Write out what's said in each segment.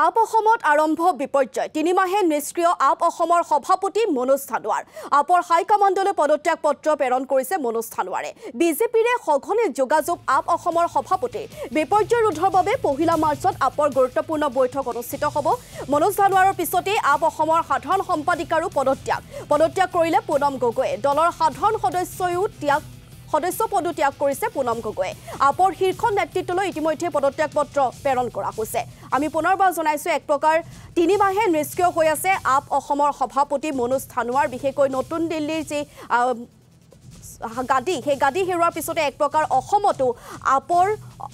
up অসমত আৰম্ভ বিপৰ্যয় ৩ মাহে নিষ্ক্ৰিয় আপ অসমৰ সভাপতি মনোজ ধানোৱাৰ আপৰ হাইকমাণ্ডলৈ পদত্যাগ পত্ৰ প্ৰেৰণ কৰিছে মনোজ ধানোৱাৰে বিজেপিৰে সঘনে যোগাযোগ আপ অসমৰ সভাপতি বিপৰ্যয় ৰোধৰ বাবে পহিলা মাৰ্চত আপৰ গুৰুত্বপূৰ্ণ বৈঠক অনুষ্ঠিত হ'ব মনোজ ধানোৱাৰৰ পিছতে আপ অসমৰ সাধাৰণ সম্পাদিকাৰো পদত্যাগ কৰিলে পুনম গগৈয়ে দলৰ সাধাৰণ সদস্য পদো ত্যাগ কৰিছে পুনম গগৈয়ে আপৰ শীৰ্ষ নেতৃত্বলৈ ইতিমধ্যে পদত্যাগ পত্ৰ প্ৰেৰণ কৰা হৈছে আমি পুনৰবাৰ জনাইছো এক প্ৰকাৰ ৩ মাহে নিষ্ক্ৰিয় হৈ আছে আপ অসমৰ সভাপতি মনোজ ধানোৱাৰ বিশেষকৈ নতুন দিল্লীৰ যে গাদী হেৰুৱাৰ পিছতে এক প্ৰকাৰ অসমতো আপৰ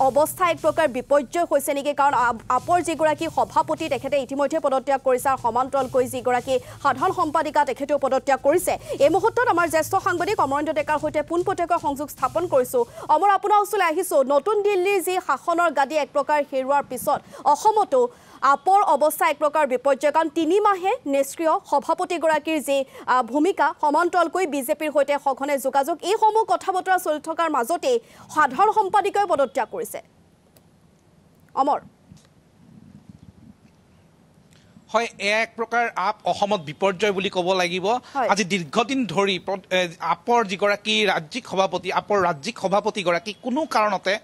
অৱস্থা এক প্ৰকাৰ বিপৰ্যয় হৈছে নেকি কাৰণ আপৰ যিগৰাকী সভাপতি তেখেতে ইতিমধ্যে পদত্যাগ কৰিছে আৰু সমান্তৰালকৈ যিগৰাকী সাধাৰণ সম্পাদিকা তেখেতেও পদত্যাগ কৰিছে এই মুহূৰ্তত আমাৰ জ্যেষ্ঠ সাংবাদিক অমৰেন্দ্ৰ ডেকাৰ সৈতে পোনপটীয়াকৈ সংযোগ স্থাপন কৰিছো অমৰ আপোনাৰ ওচৰলৈ আহিছো নতুন দিল্লীৰ যি শাসনৰ গাদী এক প্ৰকাৰ হেৰুৱাৰ পিছত অসমতো আপৰ অৱস্থা এক প্ৰকাৰ বিপৰ্যয় কাৰণ ৩ মাহে নিষ্ক্ৰিয় সভাপতিগৰাকীৰ যি ভূমিকা সমান্তৰালকৈ বিজেপিৰ সৈতে সঘনে যোগাযোগ এই সমূহ কথা বতৰা চলি থকাৰ মাজতে সাধাৰণ সম্পাদিকাই পদত্যাগ কৰিছে অমৰ হয় এক প্ৰকাৰ আপ অসমত বিপৰ্যয় বুলি ক'ব লাগিব আজি দীৰ্ঘদিন ধৰি আপৰ যিগৰাকী ৰাজ্যিক সভাপতি আপৰ ৰাজ্যিক সভাপতিগৰাকী কোনো কাৰণতে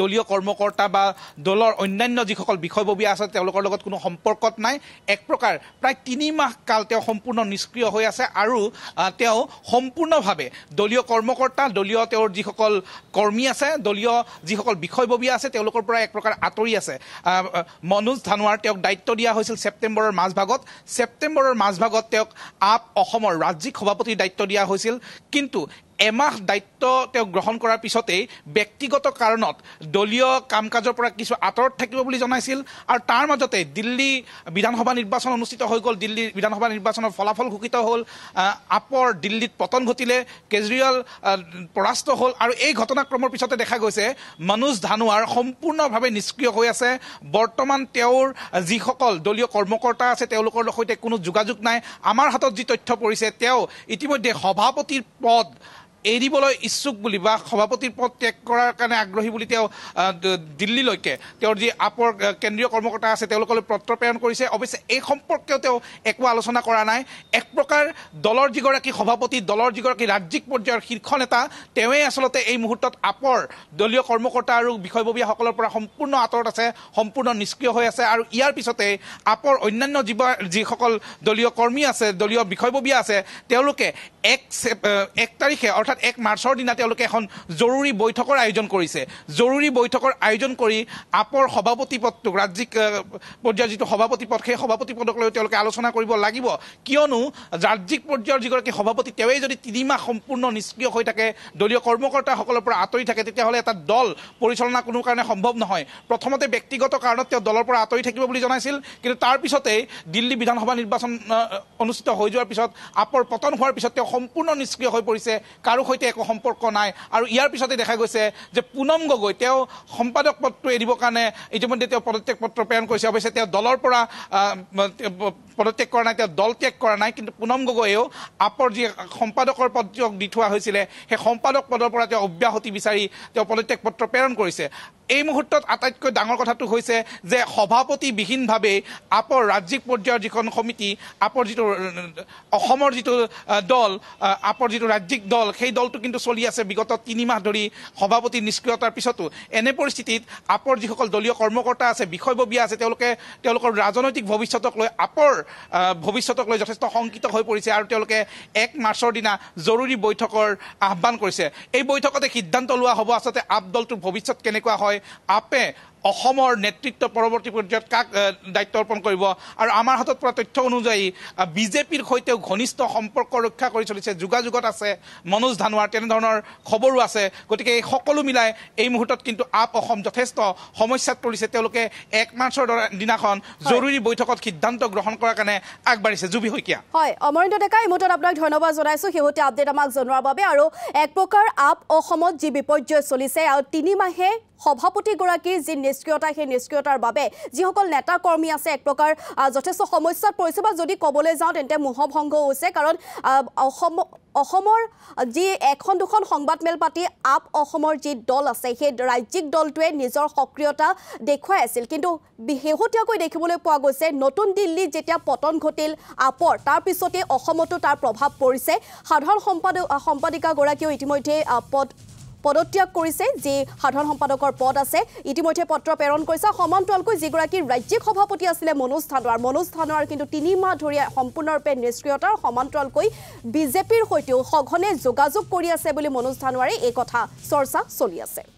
দলীয় কৰ্মকৰ্তা বা দলৰ অন্যান্য যিসকল বিষয়ববীয়া আছে তেওঁলোকৰ লগত কোনো সম্পৰ্কত নাই এক প্ৰকাৰ প্ৰায় ৩ মাহ কাল তেওঁ সম্পূৰ্ণ নিষ্ক্ৰিয় হৈ আছে আৰু তেওঁ সম্পূৰ্ণভাৱে দলীয় কৰ্মকৰ্তা দলীয় তেওঁৰ যিসকল কৰ্মী আছে দলীয় যিসকল বিষয়ববীয়া আছে তেওঁলোকৰ পৰা এক প্ৰকাৰ আঁতৰি আছে মনোজ ধানোৱাৰ তেওঁক দায়িত্ব দিয়া হৈছিল ছেপ্টেম্বৰৰ মাজভাগত তেওঁক আপ অসমৰ ৰাজ্যিক সভাপতিৰ দায়িত্ব দিয়া হৈছিল কিন্তু এমাহ দায়িত্ব তেওঁ গ্ৰহণ কৰাৰ পিছতেই ব্যক্তিগত কাৰণত দলীয় কাম কাজৰ পৰা কিছু আঁতৰত থাকিব বুলি জনাইছিল আৰু তাৰ মাজতে দিল্লী বিধানসভা নিৰ্বাচন অনুষ্ঠিত হৈ গ'ল দিল্লী বিধানসভা নিৰ্বাচনৰ ফলাফল ঘোষিত হ'ল আপৰ দিল্লীত পতন ঘটিলে কেজৰিৱাল পৰাস্ত হ'ল আৰু এই ঘটনাক্ৰমৰ পিছতে দেখা গৈছে মনোজ ধানোৱাৰ সম্পূৰ্ণভাৱে নিষ্ক্ৰিয় হৈ আছে বৰ্তমান তেওঁৰ যিসকল দলীয় কৰ্মকৰ্তা আছে তেওঁলোকৰ সৈতে কোনো যোগাযোগ নাই আমাৰ হাতত যি তথ্য পৰিছে তেওঁ ইতিমধ্যে সভাপতিৰ পদ এৰিবলৈ ইচ্ছুক বুলি বা সভাপতিৰ পদ ত্যাগ কৰাৰ কাৰণে আগ্ৰহী বুলি তেওঁ দিল্লীলৈকে তেওঁৰ যি আপৰ কেন্দ্ৰীয় কৰ্মকৰ্তা আছে তেওঁলোকলৈ পত্ৰ প্ৰেৰণ কৰিছে অৱশ্যে এই সম্পৰ্কেও তেওঁ একো আলোচনা কৰা নাই এক প্ৰকাৰ দলৰ যিগৰাকী সভাপতি দলৰ যিগৰাকী ৰাজ্যিক পৰ্যায়ৰ শীৰ্ষ নেতা তেওঁৱে আচলতে এই মুহূৰ্তত আপৰ দলীয় কৰ্মকৰ্তা আৰু বিষয়ববীয়াসকলৰ পৰা সম্পূৰ্ণ আঁতৰত আছে সম্পূৰ্ণ নিষ্ক্ৰিয় হৈ আছে আৰু ইয়াৰ পিছতে আপৰ অন্যান্য যিসকল দলীয় কৰ্মী আছে দলীয় বিষয়ববীয়া আছে তেওঁলোকে 1 তাৰিখে অৰ্থাৎ 1 মাৰ্চৰ দিনা তেওঁলোকে এখন জৰুৰী বৈঠকৰ আয়োজন কৰিছে জৰুৰী বৈঠকৰ আয়োজন কৰি আপৰ সভাপতি পদটোক ৰাজ্যিক পৰ্যায়ৰ যিটো সভাপতি পদ সেই সভাপতি পদক লৈ তেওঁলোকে আলোচনা কৰিব লাগিব কিয়নো ৰাজ্যিক পৰ্যায়ৰ যিগৰাকী সভাপতি তেওঁৱেই যদি 3 মাহ সম্পূৰ্ণ নিষ্ক্ৰিয় হৈ থাকে দলীয় কৰ্মকৰ্তাসকলৰ পৰা আঁতৰি থাকে তেতিয়াহ'লে এটা দল পৰিচালনা কোনো কাৰণে সম্ভৱ নহয় প্ৰথমতে ব্যক্তিগত কাৰণত তেওঁ দলৰ পৰা আঁতৰি থাকিব বুলি জনাইছিল কিন্তু তাৰ পিছতেই দিল্লী বিধানসভা নিৰ্বাচন অনুষ্ঠিত হৈ যোৱাৰ পিছত আপৰ পতন হোৱাৰ পিছত তেওঁ সম্পূৰ্ণ নিষ্ক্ৰিয় হৈ পৰিছে কাৰো সৈতে একো সম্পৰ্ক নাই আৰু ইয়াৰ পিছতে দেখা গৈছে যে পুনম গগৈ তেওঁ সম্পাদক পদটো এৰিবৰ কাৰণে ইতিমধ্যে তেওঁ পদত্যাগ পত্ৰ প্ৰেৰণ কৰিছে অৱশ্যে তেওঁ দলৰ পৰা পদত্যাগ কৰা নাই তেওঁ দল ত্যাগ কৰা নাই কিন্তু পুনম গগৈয়েও আপৰ যি সম্পাদকৰ পদ দি থোৱা হৈছিলে সেই সম্পাদক পদৰ পৰা তেওঁ অব্যাহতি বিচাৰি তেওঁ পদত্যাগ পত্ৰ প্ৰেৰণ কৰিছে এই মুহূৰ্তত আটাইতকৈ ডাঙৰ কথাটো হৈছে যে সভাপতিবিহীনভাৱে আপৰ ৰাজ্যিক পৰ্যায়ৰ যিখন সমিতি আপৰ যিটো অসমৰ যিটো দল আপৰ যিটো ৰাজ্যিক দল সেই দলটো কিন্তু চলি আছে বিগত 3 মাহ ধৰি সভাপতি নিষ্ক্ৰিয়তাৰ পিছতো এনে পৰিস্থিতিত আপৰ যিসকল দলীয় কৰ্মকৰ্তা আছে বিষয়ববীয়া আছে তেওঁলোকৰ ৰাজনৈতিক ভৱিষ্যতক লৈ আপৰ ভৱিষ্যতক লৈ যথেষ্ট শংকিত হৈ পৰিছে আৰু তেওঁলোকে 1 মাৰ্চৰ দিনা জৰুৰী বৈঠকৰ আহ্বান কৰিছে এই বৈঠকতে সিদ্ধান্ত লোৱা হ'ব আচলতে আপ দলটোৰ ভৱিষ্যত কেনেকুৱা হয় আপে অসমৰ নেতৃত্ব পৰৱৰ্তী পৰ্যায়ত কাক দায়িত্ব অৰ্পণ কৰিব আৰু আমাৰ হাতত পৰা তথ্য অনুযায়ী বিজেপিৰ সৈতেও ঘনিষ্ঠ সম্পৰ্ক ৰক্ষা কৰি চলিছে যোগাযোগত আছে মনোজ ধানোৱাৰ তেনেধৰণৰ খবৰো আছে গতিকে এই সকলো মিলাই এই মুহূৰ্তত কিন্তু আপ অসম যথেষ্ট সমস্যাত পৰিছে তেওঁলোকে 1 মাৰ্চৰ দিনাখন জৰুৰী বৈঠকত সিদ্ধান্ত গ্ৰহণ কৰাৰ কাৰণে আগবাঢ়িছে জুবি শইকীয়া হয় অমৰেন্দ্ৰ ডেকা এই মুহূৰ্তত আপোনাক ধন্যবাদ জনাইছো শেহতীয়া আপডেট আমাক জনোৱাৰ বাবে আৰু এক প্ৰকাৰ আপ অসমত যি বিপৰ্যয় চলিছে আৰু 3 মাহে সভাপতিগৰাকীৰ যি নিষ্ক্ৰিয়তা সেই নিষ্ক্ৰিয়তাৰ বাবে যিসকল নেতা কৰ্মী আছে এক প্ৰকাৰ যথেষ্ট সমস্যাত পৰিছে বা যদি ক'বলৈ যাওঁ তেন্তে মোহভংগ হৈছে কাৰণ অসমৰ যি এখন দুখন সংবাদমেল পাতি আপ অসমৰ যি দল আছে সেই ৰাজ্যিক দলটোৱে নিজৰ সক্ৰিয়তা দেখুৱাই আছিল কিন্তু শেহতীয়াকৈ দেখিবলৈ পোৱা গৈছে নতুন দিল্লীত যেতিয়া পতন ঘটিল আপৰ তাৰ পিছতে অসমতো তাৰ প্ৰভাৱ পৰিছে সাধাৰণ সম্পাদিকাগৰাকীও ইতিমধ্যে পদত্যাগ কৰিছে যি সাধাৰণ সম্পাদকৰ পদ আছে ইতিমধ্যে পত্ৰ প্ৰেৰণ কৰিছে সমান্তৰালকৈ যিগৰাকী ৰাজ্যিক সভাপতি আছিলে মনোজ ধানোৱাৰ কিন্তু 3 মাহ ধৰি সম্পূৰ্ণৰূপে নিষ্ক্ৰিয়তাৰ সমান্তৰালকৈ বিজেপিৰ সৈতেও সঘনে যোগাযোগ কৰি আছে বুলি মনোজ ধানোৱাৰে এই কথা চৰ্চা চলি আছে